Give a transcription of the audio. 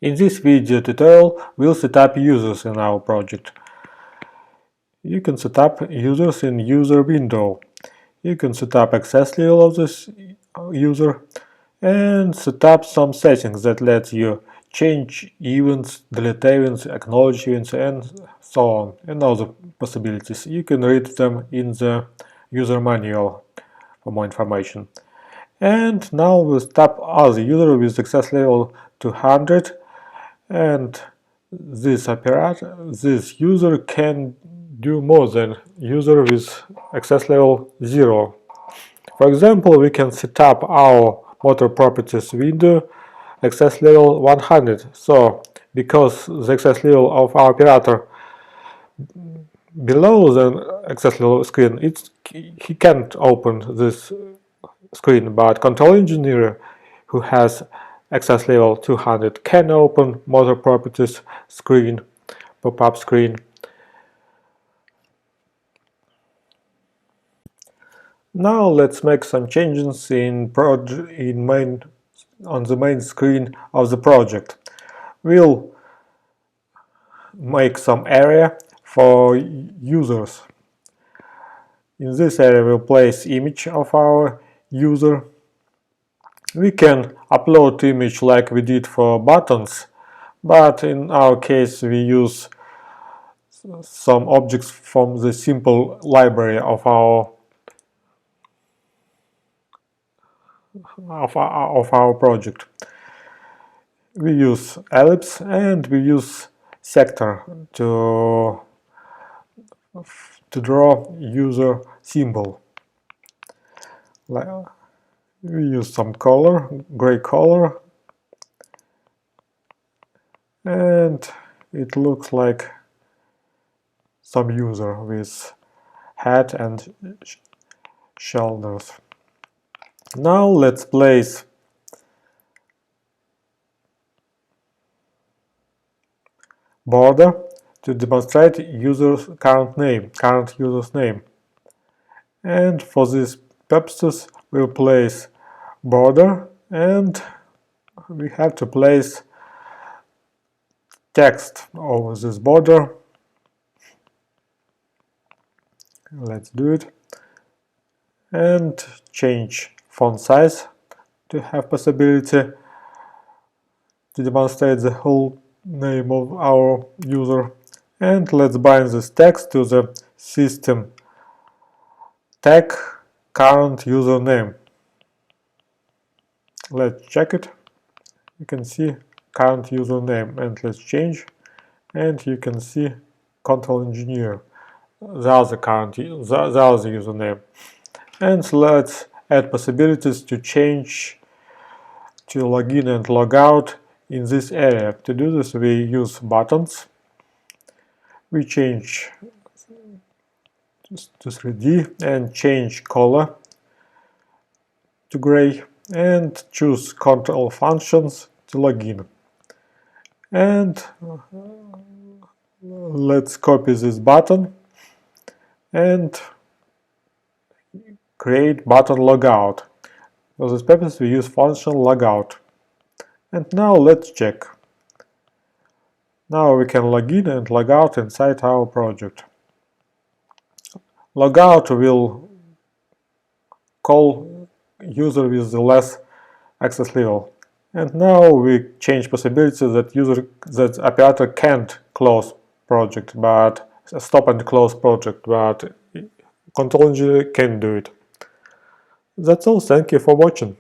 In this video tutorial, we'll set up users in our project. You can set up users in user window. You can set up access level of this user and set up some settings that let you change events, delete events, acknowledge events, and so on, and other possibilities. You can read them in the user manual for more information. And now we'll start as a user with access level 200, and this user can do more than user with access level 0. For example, we can set up our motor properties window access level 100. So, because the access level of our operator below the access level screen, he can't open this screen, but control engineer who has access level 200 can open motor properties screen, pop-up screen. Now let's make some changes on the main screen of the project. We'll make some area for users. In this area we'll place image of our user. We can upload image like we did for buttons, but in our case we use some objects from the simple library of our project. We use ellipse and we use sector to draw user symbol. We use some color, gray color, and it looks like some user with head and shoulders. Now let's place border to demonstrate user's current user's name. And for these purposes we'll place border, and we have to place text over this border. Let's do it, and change font size to have possibility to demonstrate the whole name of our user. And let's bind this text to the system tag current username. Let's check it. You can see current username, and let's change, and you can see control engineer, the other username. And let's add possibilities to change, to login and log out in this area. To do this we use buttons. We change to 3D and change color to gray, and choose control functions to login. And let's copy this button and create button logout. For this purpose we use function logout. And now let's check. Now we can log in and log out inside our project. Logout will call user with the less access level. And now we change possibility that operator can't close project, but stop and close project, but control engineer can do it. That's all. Thank you for watching.